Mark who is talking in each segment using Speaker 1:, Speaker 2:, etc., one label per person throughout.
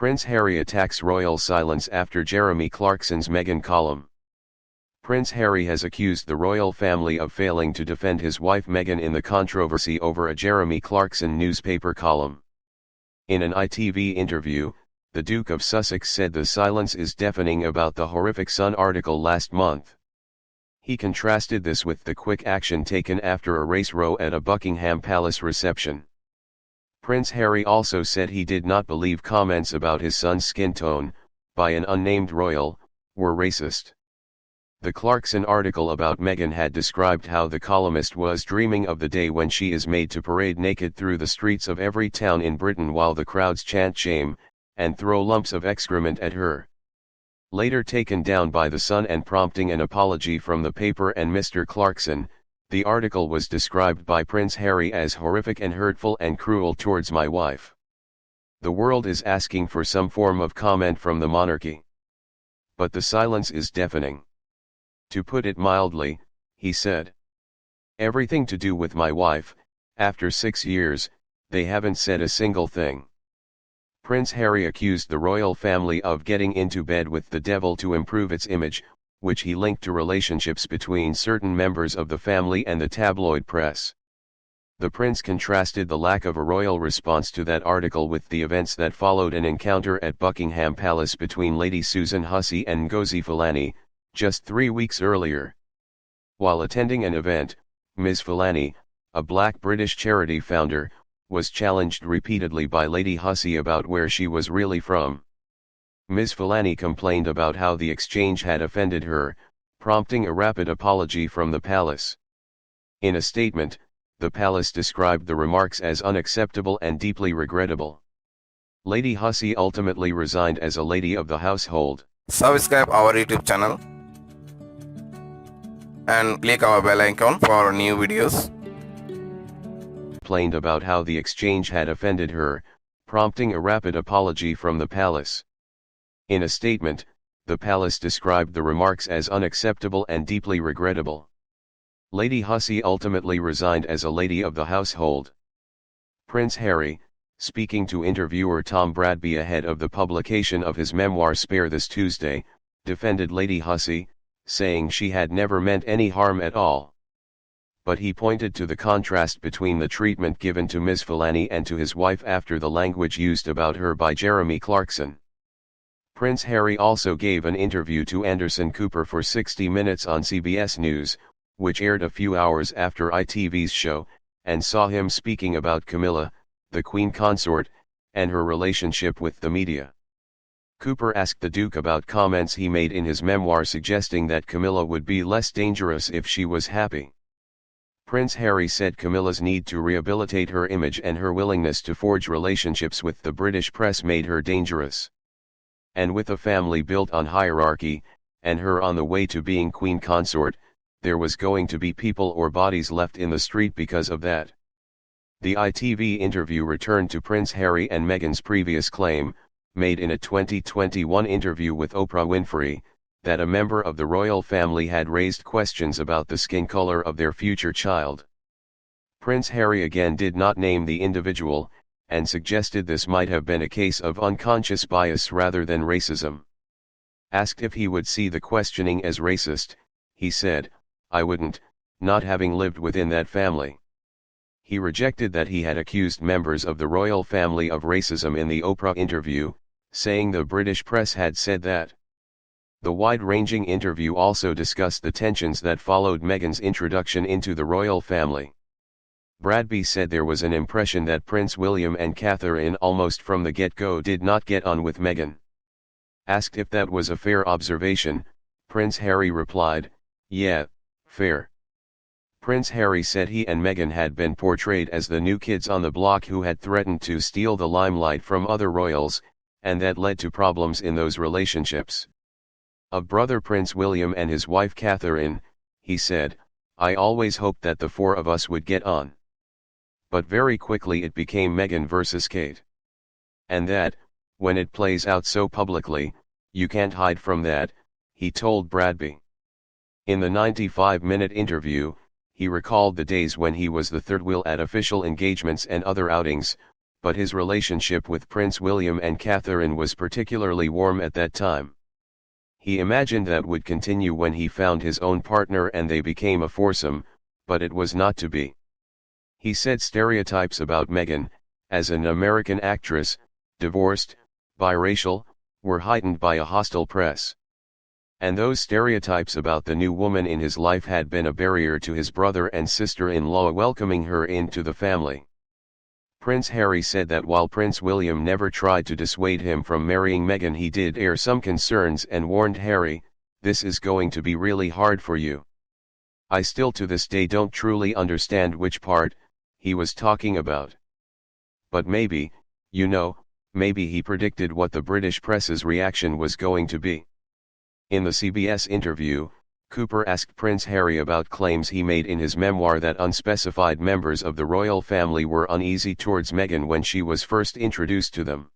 Speaker 1: Prince Harry attacks royal silence after Jeremy Clarkson's Meghan column. Prince Harry has accused the royal family of failing to defend his wife Meghan in the controversy over a Jeremy Clarkson newspaper column. In an ITV interview, the Duke of Sussex said the silence is deafening about the horrific Sun article last month. He contrasted this with the quick action taken after a race row at a Buckingham Palace reception. Prince Harry also said he did not believe comments about his son's skin tone, by an unnamed royal, were racist. The Clarkson article about Meghan had described how the columnist was dreaming of the day when she is made to parade naked through the streets of every town in Britain while the crowds chant shame, and throw lumps of excrement at her. Later taken down by the Sun and prompting an apology from the paper and Mr. Clarkson, the article was described by Prince Harry as horrific and hurtful and cruel towards my wife. The world is asking for some form of comment from the monarchy. But the silence is deafening. To put it mildly, he said. Everything to do with my wife, after 6 years, they haven't said a single thing. Prince Harry accused the royal family of getting into bed with the devil to improve its image, which he linked to relationships between certain members of the family and the tabloid press. The prince contrasted the lack of a royal response to that article with the events that followed an encounter at Buckingham Palace between Lady Susan Hussey and Ngozi Fulani, just 3 weeks earlier. While attending an event, Ms. Fulani, a black British charity founder, was challenged repeatedly by Lady Hussey about where she was really from. Ms. Fulani complained about how the exchange had offended her, prompting a rapid apology from the palace. In a statement, the palace described the remarks as unacceptable and deeply regrettable. Lady Hussey ultimately resigned as a lady of the household.
Speaker 2: Subscribe our YouTube channel and click our bell icon for new videos.
Speaker 1: Complained about how the exchange had offended her, prompting a rapid apology from the palace. In a statement, the palace described the remarks as unacceptable and deeply regrettable. Lady Hussey ultimately resigned as a lady of the household. Prince Harry, speaking to interviewer Tom Bradby ahead of the publication of his memoir Spare this Tuesday, defended Lady Hussey, saying she had never meant any harm at all. But he pointed to the contrast between the treatment given to Ms. Fulani and to his wife after the language used about her by Jeremy Clarkson. Prince Harry also gave an interview to Anderson Cooper for 60 Minutes on CBS News, which aired a few hours after ITV's show, and saw him speaking about Camilla, the Queen consort, and her relationship with the media. Cooper asked the Duke about comments he made in his memoir suggesting that Camilla would be less dangerous if she was happy. Prince Harry said Camilla's need to rehabilitate her image and her willingness to forge relationships with the British press made her dangerous. And with a family built on hierarchy, and her on the way to being Queen consort, there was going to be people or bodies left in the street because of that. The ITV interview returned to Prince Harry and Meghan's previous claim, made in a 2021 interview with Oprah Winfrey, that a member of the royal family had raised questions about the skin color of their future child. Prince Harry again did not name the individual, and suggested this might have been a case of unconscious bias rather than racism. Asked if he would see the questioning as racist, he said, "I wouldn't, not having lived within that family." He rejected that he had accused members of the royal family of racism in the Oprah interview, saying the British press had said that. The wide-ranging interview also discussed the tensions that followed Meghan's introduction into the royal family. Bradby said there was an impression that Prince William and Catherine almost from the get-go did not get on with Meghan. Asked if that was a fair observation, Prince Harry replied, "Yeah, fair." Prince Harry said he and Meghan had been portrayed as the new kids on the block who had threatened to steal the limelight from other royals, and that led to problems in those relationships. Of brother Prince William and his wife Catherine, he said, "I always hoped that the four of us would get on. But very quickly it became Meghan versus Kate. And that, when it plays out so publicly, you can't hide from that," he told Bradby. In the 95-minute interview, he recalled the days when he was the third wheel at official engagements and other outings, but his relationship with Prince William and Catherine was particularly warm at that time. He imagined that would continue when he found his own partner and they became a foursome, but it was not to be. He said stereotypes about Meghan, as an American actress, divorced, biracial, were heightened by a hostile press. And those stereotypes about the new woman in his life had been a barrier to his brother and sister-in-law welcoming her into the family. Prince Harry said that while Prince William never tried to dissuade him from marrying Meghan, he did air some concerns and warned Harry, "This is going to be really hard for you. I still to this day don't truly understand which part he was talking about. But maybe, maybe he predicted what the British press's reaction was going to be." In the CBS interview, Cooper asked Prince Harry about claims he made in his memoir that unspecified members of the royal family were uneasy towards Meghan when she was first introduced to them.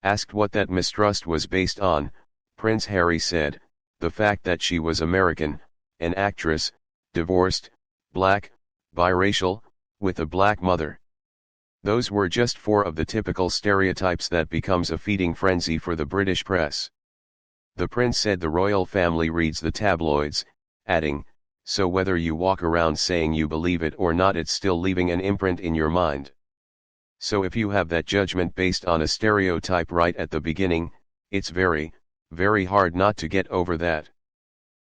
Speaker 1: Asked what that mistrust was based on, Prince Harry said, "The fact that she was American, an actress, divorced, black, biracial, with a black mother. Those were just four of the typical stereotypes that becomes a feeding frenzy for the British press." The prince said the royal family reads the tabloids, adding, "So whether you walk around saying you believe it or not, it's still leaving an imprint in your mind. So if you have that judgment based on a stereotype right at the beginning, it's very, very hard not to get over that."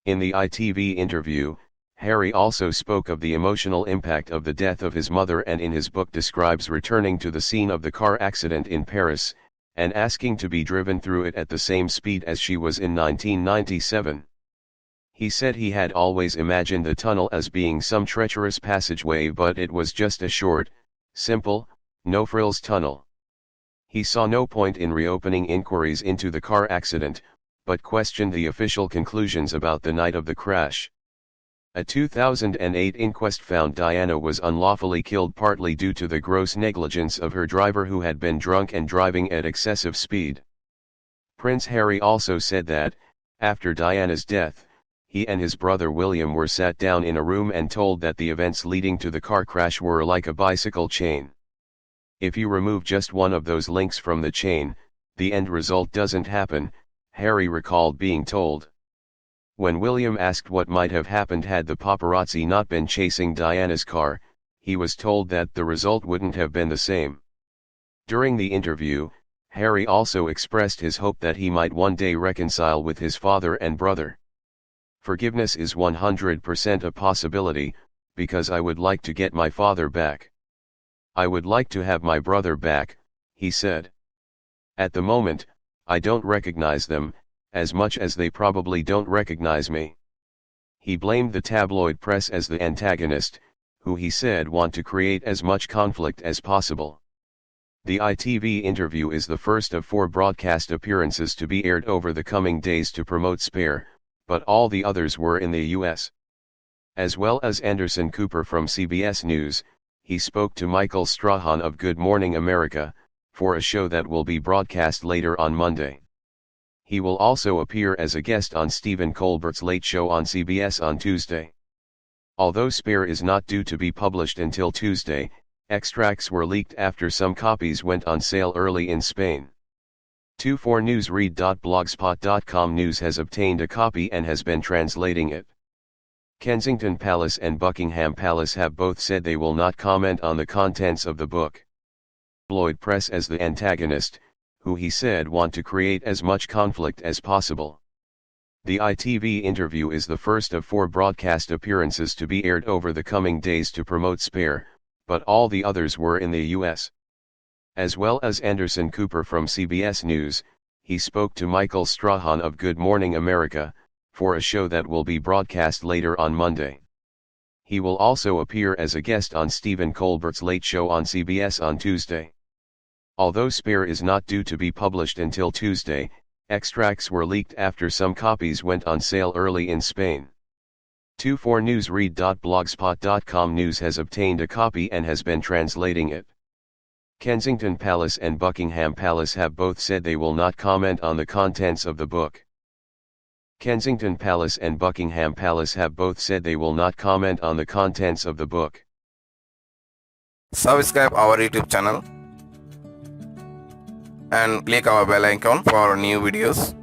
Speaker 1: In the ITV interview, Harry also spoke of the emotional impact of the death of his mother and in his book describes returning to the scene of the car accident in Paris, and asking to be driven through it at the same speed as she was in 1997. He said he had always imagined the tunnel as being some treacherous passageway, but it was just a short, simple, no-frills tunnel. He saw no point in reopening inquiries into the car accident, but questioned the official conclusions about the night of the crash. A 2008 inquest found Diana was unlawfully killed partly due to the gross negligence of her driver who had been drunk and driving at excessive speed. Prince Harry also said that, after Diana's death, he and his brother William were sat down in a room and told that the events leading to the car crash were like a bicycle chain. If you remove just one of those links from the chain, the end result doesn't happen, Harry recalled being told. When William asked what might have happened had the paparazzi not been chasing Diana's car, he was told that the result wouldn't have been the same. During the interview, Harry also expressed his hope that he might one day reconcile with his father and brother. "Forgiveness is 100% a possibility, because I would like to get my father back. I would like to have my brother back," he said. "At the moment, I don't recognize them, as much as they probably don't recognize me." He blamed the tabloid press as the antagonist, who he said want to create as much conflict as possible. The ITV interview is the first of 4 broadcast appearances to be aired over the coming days to promote Spare, but all the others were in the US. As well as Anderson Cooper from CBS News, he spoke to Michael Strahan of Good Morning America, for a show that will be broadcast later on Monday. He will also appear as a guest on Stephen Colbert's Late Show on CBS on Tuesday. Although Spare is not due to be published until Tuesday, extracts were leaked after some copies went on sale early in Spain. 24newsread.blogspot.com News has obtained a copy and has been translating it. Kensington Palace and Buckingham Palace have both said they will not comment on the contents of the book. Tabloid press as the antagonist, who he said want to create as much conflict as possible. The ITV interview is the first of 4 broadcast appearances to be aired over the coming days to promote Spare, but all the others were in the US. As well as Anderson Cooper from CBS News, he spoke to Michael Strahan of Good Morning America, for a show that will be broadcast later on Monday. He will also appear as a guest on Stephen Colbert's Late Show on CBS on Tuesday. Although Spare is not due to be published until Tuesday, extracts were leaked after some copies went on sale early in Spain. 24newsread.blogspot.com News has obtained a copy and has been translating it. Kensington Palace and Buckingham Palace have both said they will not comment on the contents of the book. Kensington Palace and Buckingham Palace have both said they will not comment on the contents of the book.
Speaker 2: Subscribe our YouTube channel. and click our bell icon for new videos.